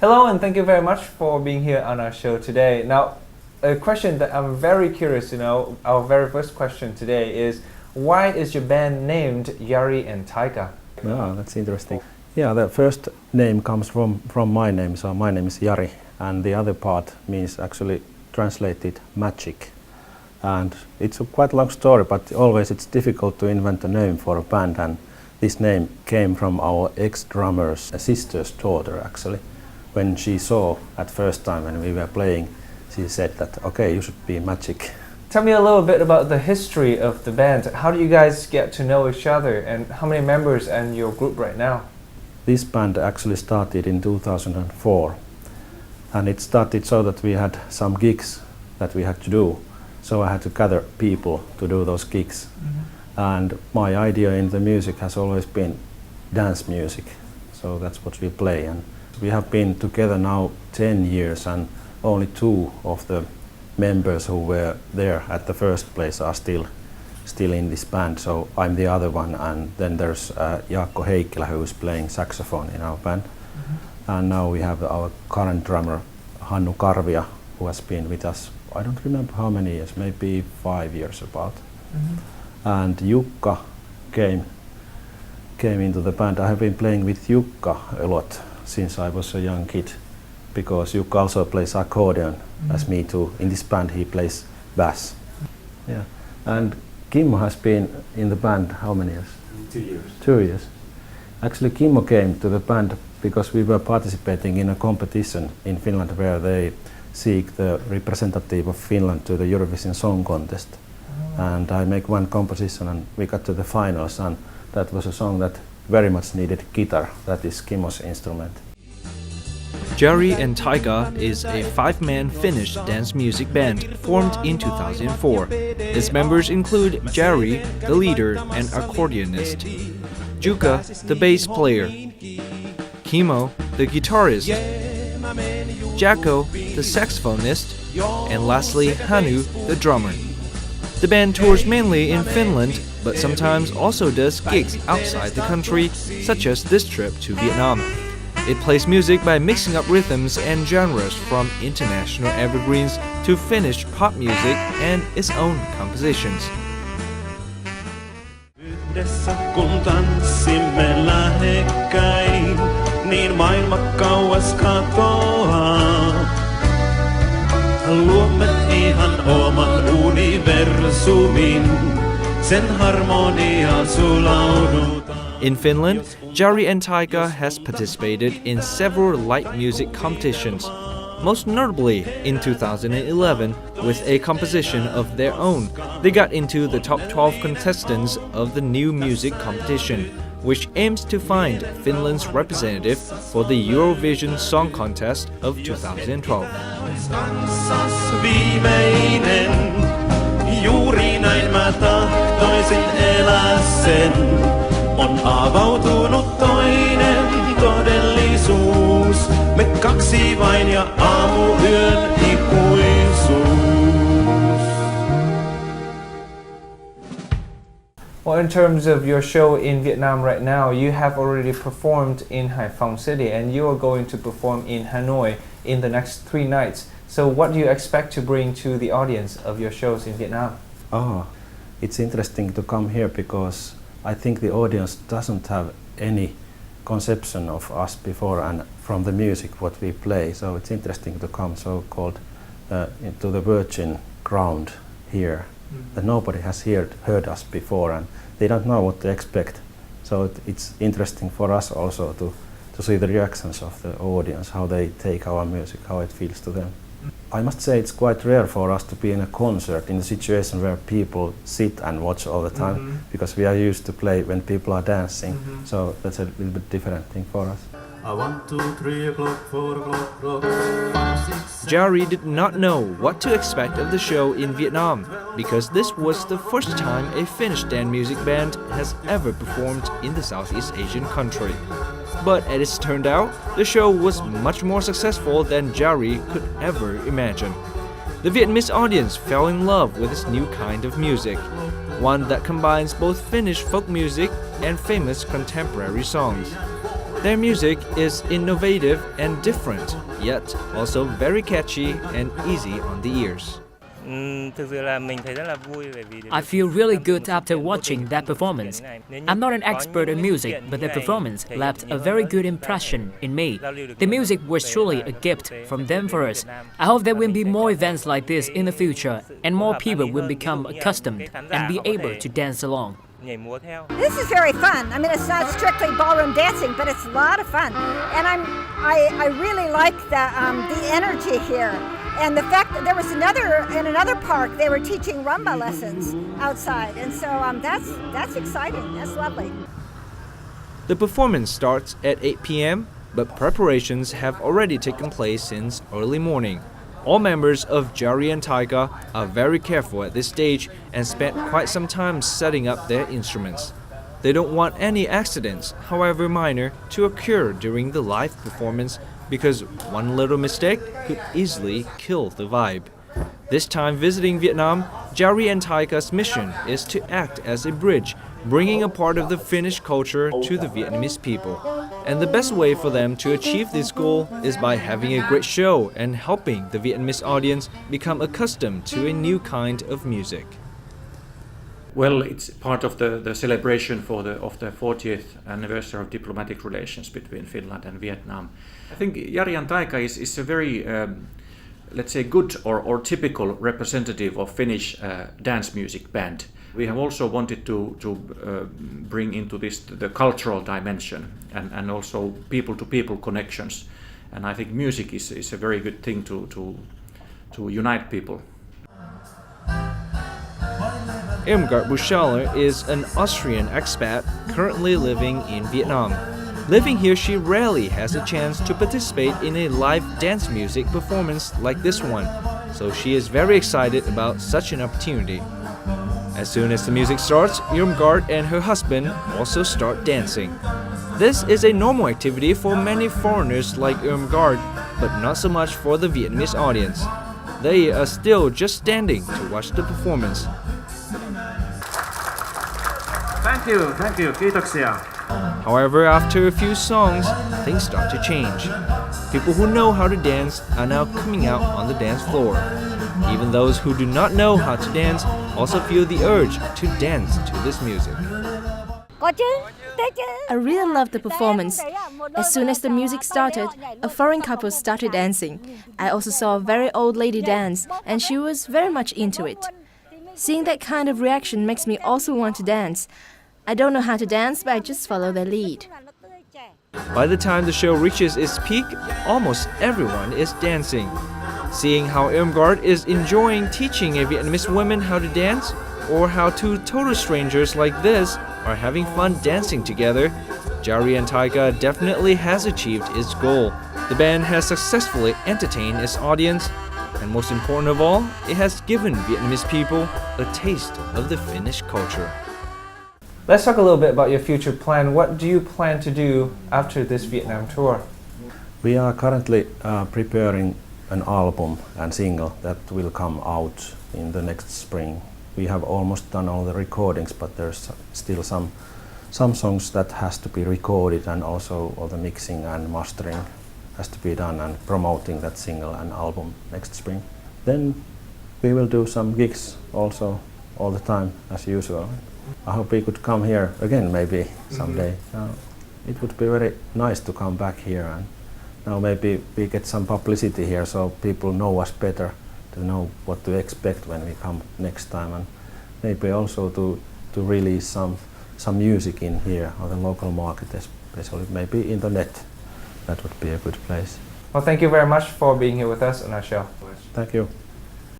Hello and thank you very much for being here on our show today. Now, a question that I'm very curious to know, our very first question today is, why is your band named Jari and Taika? Yeah, that's interesting. Yeah, the first name comes from my name, so my name is Jari, and the other part means actually translated magic. And it's a quite long story, but always it's difficult to invent a name for a band, and this name came from our ex-drummer's sister's daughter actually. When she saw at first time when we were playing, she said that, okay, you should be magic. Tell me a little bit about the history of the band. How do you guys get to know each other, and how many members are in your group right now? This band actually started in 2004, and it started so that we had some gigs that we had to do. So I had to gather people to do those gigs. And my idea in the music has always been dance music. So that's what we play. And we have been together now 10 years, and only 2 of the members who were there at the first place are still in this band. So I'm the other one, and then there's Jaakko Heikkilä, who is playing saxophone in our band. And now we have our current drummer Hannu Karvia, who has been with us, I don't remember how many years, maybe 5 years about. And Jukka came into the band. I have been playing with Jukka a lot since I was a young kid, because Jukka also plays accordion as me too. In this band he plays bass. Yeah. And Kimmo has been in the band how many years? 2 years. 2 years. Actually Kimmo came to the band because we were participating in a competition in Finland where they seek the representative of Finland to the Eurovision Song Contest. And I make one composition and we got to the finals, and that was a song that very much needed guitar. That is Kimmo's instrument. Jari and Taika is a 5-man Finnish dance music band formed in 2004. Its members include Jari, the leader and accordionist, Jukka, the bass player, Kimmo, the guitarist, Jaakko, the saxophonist, and lastly Hannu, the drummer. The band tours mainly in Finland, but sometimes also does gigs outside the country, such as this trip to Vietnam. It plays music by mixing up rhythms and genres from international evergreens to Finnish pop music and its own compositions. Yhdessä kun tanssimme lähekkäin, niin maailma kauas katoaa. Luomme ihan oman universumin, sen harmonia sulaudutaan. In Finland, Jari and Taika has participated in several light music competitions, most notably in 2011 with a composition of their own. They got into the top 12 contestants of the new music competition, which aims to find Finland's representative for the Eurovision Song Contest of 2012. Kanssas viimeinen, juuri näin mä tahtoisin elää sen. On avautunut toinen todellisuus, me kaksi vain ja aamuyön ikuisuus. Well, in terms of your show in Vietnam right now, you have already performed in Haiphong City and you are going to perform in Hanoi in the next 3 nights. So what do you expect to bring to the audience of your shows in Vietnam? It's interesting to come here because I think the audience doesn't have any conception of us before and from the music what we play. So it's interesting to come so-called into the virgin ground here, that nobody has heard us before and they don't know what to expect. So it's interesting for us also to see the reactions of the audience, how they take our music, how it feels to them. I must say it's quite rare for us to be in a concert in a situation where people sit and watch all the time, because we are used to play when people are dancing. So that's a little bit different thing for us. 1, 2, 3 o'clock, 4 o'clock, 5, 6. Jari did not know what to expect of the show in Vietnam, because this was the first time a Finnish dance music band has ever performed in the Southeast Asian country. But as it turned out, the show was much more successful than Jari could ever imagine. The Vietnamese audience fell in love with this new kind of music, one that combines both Finnish folk music and famous contemporary songs. Their music is innovative and different, yet also very catchy and easy on the ears. I feel really good after watching that performance. I'm not an expert in music, but the performance left a very good impression in me. The music was truly a gift from them for us. I hope there will be more events like this in the future, and more people will become accustomed and be able to dance along. This is very fun. I mean, it's not strictly ballroom dancing, but it's a lot of fun. And I really like the energy here. And the fact that there was in another park, they were teaching rumba lessons outside. And so that's exciting. That's lovely. The performance starts at 8 p.m., but preparations have already taken place since early morning. All members of Jari and Taika are very careful at this stage and spent quite some time setting up their instruments. They don't want any accidents, however minor, to occur during the live performance because one little mistake could easily kill the vibe. This time visiting Vietnam, Jari and Taika's mission is to act as a bridge, bringing a part of the Finnish culture to the Vietnamese people. And the best way for them to achieve this goal is by having a great show and helping the Vietnamese audience become accustomed to a new kind of music. Well, it's part of the celebration of the 40th anniversary of diplomatic relations between Finland and Vietnam. I think Jari and Taika is a very, let's say, good or typical representative of Finnish dance music band. We have also wanted to bring into this the cultural dimension and also people-to-people connections. And I think music is a very good thing to unite people. Irmgard Buschaler is an Austrian expat currently living in Vietnam. Living here, she rarely has a chance to participate in a live dance music performance like this one, so she is very excited about such an opportunity. As soon as the music starts, Irmgard and her husband also start dancing. This is a normal activity for many foreigners like Irmgard, but not so much for the Vietnamese audience. They are still just standing to watch the performance. Thank you, kiitoksia. However, after a few songs, things start to change. People who know how to dance are now coming out on the dance floor. Even those who do not know how to dance also feel the urge to dance to this music. I really loved the performance. As soon as the music started, a foreign couple started dancing. I also saw a very old lady dance, and she was very much into it. Seeing that kind of reaction makes me also want to dance. I don't know how to dance, but I just follow their lead. By the time the show reaches its peak, almost everyone is dancing. Seeing how Irmgard is enjoying teaching a Vietnamese woman how to dance, or how two total strangers like this are having fun dancing together, Jari and Taika definitely has achieved its goal. The band has successfully entertained its audience, and most important of all, it has given Vietnamese people a taste of the Finnish culture. Let's talk a little bit about your future plan. What do you plan to do after this Vietnam tour? We are currently preparing an album and single that will come out in the next spring. We have almost done all the recordings, but there's still some songs that has to be recorded, and also all the mixing and mastering has to be done, and promoting that single and album next spring. Then we will do some gigs also all the time as usual. I hope we could come here again maybe someday. It would be very nice to come back here, and now maybe we get some publicity here so people know us better, to know what to expect when we come next time, and maybe also to release some music in here on the local market, especially maybe internet. That would be a good place. Well, thank you very much for being here with us on our show. Thank you.